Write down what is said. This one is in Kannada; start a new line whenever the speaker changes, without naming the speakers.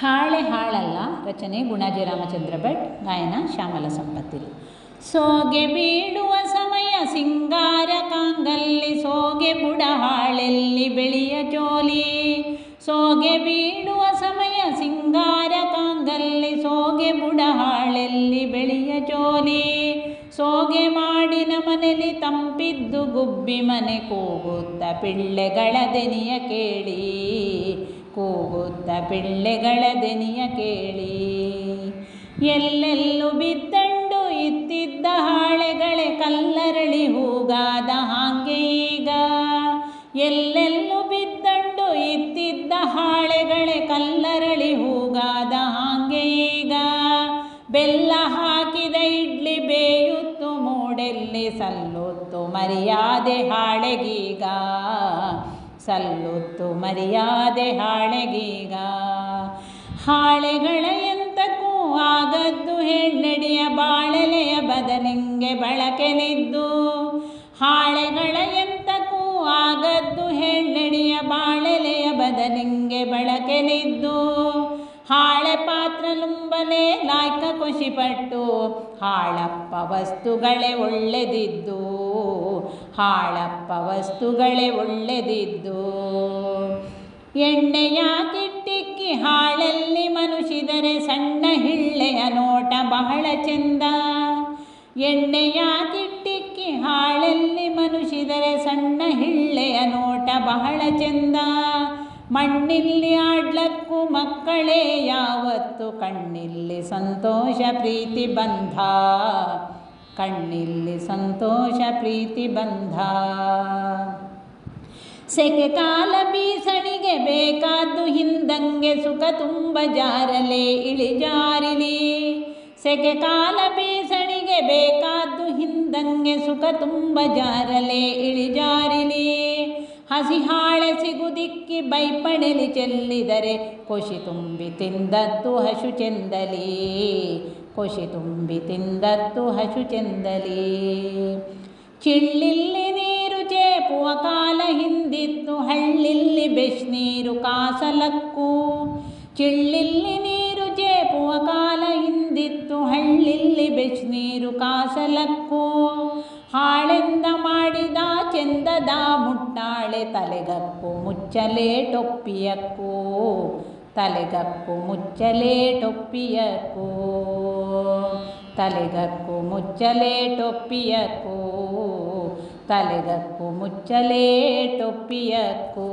ಹಾಳೆ ಹಾಳಲ್ಲ. ರಚನೆ ಗುಣಾಜಿ ರಾಮಚಂದ್ರ ಭಟ್. ಗಾಯನ ಶ್ಯಾಮಲ ಸಂಪತ್ತಿರು. ಸೋಗೆ ಬೀಳುವ ಸಮಯ ಸಿಂಗಾರ ಕಾಂಗಲ್ಲಿ, ಸೋಗೆ ಬುಡ ಹಾಳೆಲ್ಲಿ ಬೆಳೆಯ ಚೋಲಿ. ಸೋಗೆ ಬೀಳುವ ಸಮಯ ಸಿಂಗಾರ ಕಾಂಗಲ್ಲಿ, ಸೋಗೆ ಬುಡ ಹಾಳೆಲ್ಲಿ ಬೆಳೆಯ ಚೋಲಿ. ಸೋಗೆ ಮಾಡಿನ ಮನೆಯಲ್ಲಿ ತಂಪಿದ್ದು ಗುಬ್ಬಿ ಮನೆ, ಕೂಗುತ್ತ ಪಿಳ್ಳೆಗಳ ದೆನಿಯ ಕೇಳಿ, ಕೂಗುತ್ತ ಪಿಳ್ಳೆಗಳ ದೆನಿಯ ಕೇಳಿ. ಎಲ್ಲೆಲ್ಲೂ ಬಿದ್ದಂಡು ಇತ್ತಿದ್ದ ಹಾಳೆಗಳೇ ಕಲ್ಲರಳಿ ಹೂಗಾದ ಹಾಂಗೆ ಈಗ. ಎಲ್ಲೆಲ್ಲೂ ಬಿದ್ದಂಡು ಇತ್ತಿದ್ದ ಹಾಳೆಗಳೇ ಕಲ್ಲರಳಿ ಹೂಗಾದ ಹಾಂಗೆ ಈಗ. ಬೆಲ್ಲ ಹಾಕಿದ ಇಡ್ಲಿ ಬೇಯುತ್ತು ಮೂಡೆಲ್ಲಿ, ಸಲ್ಲುತ್ತು ಮರ್ಯಾದೆ ಹಾಳೆಗೀಗ, ಸಲ್ಲುತ್ತು ಮರ್ಯಾದೆ ಹಾಳೆಗೀಗ. ಹಾಳೆಗಳ ಎಂತಕ್ಕೂ ಆಗದ್ದು ಹೆಣ್ಣಡಿಯ ಬಾಳೆಲೆಯ ಬದಲಿಂಗೆ ಬಳಕೆನಿದ್ದು. ಹಾಳೆಗಳ ಎಂತಕ್ಕೂ ಆಗದ್ದು ಹೆಣ್ಣಡಿಯ ಬಾಳೆಲೆಯ ಬದಲಿಂಗೆ ಬಳಕೆನಿದ್ದು. ಹಾಳೆ ಪಾತ್ರ ಲುಂಬಲೆ ಲಾಯ್ಕ ಖುಷಿಪಟ್ಟು, ಹಾಳಪ್ಪ ವಸ್ತುಗಳೇ ಒಳ್ಳೆದಿದ್ದು, ಹಾಳಪ್ಪ ವಸ್ತುಗಳೇ ಒಳ್ಳೆದಿದ್ದು. ಎಣ್ಣೆಯ ಕಿಟ್ಟಿಕ್ಕಿ ಹಾಳಲ್ಲಿ ಮನುಷಿದರೆ ಸಣ್ಣ ಹಿಳ್ಳೆಯ ನೋಟ ಬಹಳ ಚೆಂದ. ಎಣ್ಣೆಯ ಕಿಟ್ಟಿಕ್ಕಿ ಹಾಳಲ್ಲಿ ಮನುಷಿದರೆ ಸಣ್ಣ ಹಿಳ್ಳೆಯ ನೋಟ ಬಹಳ ಚೆಂದ. ಮಣ್ಣಿಲ್ಲಿ ಆಡ್ಲಕ್ಕೂ ಮಕ್ಕಳೇ ಯಾವತ್ತು, ಕಣ್ಣಿಲ್ಲಿ ಸಂತೋಷ ಪ್ರೀತಿ ಬಂಧ, ಕಣ್ಣಿಲ್ಲಿ ಸಂತೋಷ ಪ್ರೀತಿ ಬಂಧ. ಸೆಕೆ ಕಾಲ ಬೀಸಣಿಗೆ ಬೇಕಾದ್ದು ಹಿಂದಂಗೆ, ಸುಖ ತುಂಬ ಜಾರಲೆ ಇಳಿಜಾರಿಲಿ. ಸೆಕೆ ಕಾಲ ಬೀಸಣಿಗೆ ಬೇಕಾದ್ದು ಹಿಂದಂಗೆ, ಸುಖ ತುಂಬ ಜಾರಲೆ ಇಳಿಜಾರಿಲಿ. ಹಸಿ ಹಾಳೆ ಸಿಗುದಿಕ್ಕಿ ಬೈಪಣೆಲಿ ಚೆಲ್ಲಿದರೆ, ಕೊಶಿ ತುಂಬಿ ತಿಂದದ್ದು ಹಶು ಚೆಂದಲಿ, ಕೊಶಿ ತುಂಬಿ ತಿಂದದ್ದು ಹಶು ಚೆಂದಲಿ. ಚಿಳ್ಳಿಲ್ಲಿ ನೀರು ಚೇಪುವ ಕಾಲ ಹಿಂದಿತ್ತು, ಹಳ್ಳಿಲ್ಲಿ ಬೆಶ್ನೀರು ಕಾಸಲಕ್ಕೂ. ಚಿಳ್ಳಿಲ್ಲಿ ನೀರು ಚೇಪುವ ಕಾಲ ಹಿಂದಿತ್ತು, ಹಳ್ಳಿಲ್ಲಿ ಬೆಶ್ನೀರು ಕಾಸಲಕ್ಕೂ. ಹಾಳೆಂದ ಮಾಡಿದ ಚೆಂದದ ಮುಟ್ಟಾಳೆ, ತಲೆಗಕ್ಕು ಮುಚ್ಚಲೇ ಟೊಪ್ಪಿಯಕ್ಕೂ, ತಲೆಗಕ್ಕು ಮುಚ್ಚಲೇ ಟೊಪ್ಪಿಯಕ್ಕೂ, ತಲೆಗಕ್ಕು ಮುಚ್ಚಲೇ ಟೊಪ್ಪಿಯಕ್ಕೂ, ತಲೆಗಕ್ಕು ಮುಚ್ಚಲೇ ಟೊಪ್ಪಿಯಕ್ಕೂ.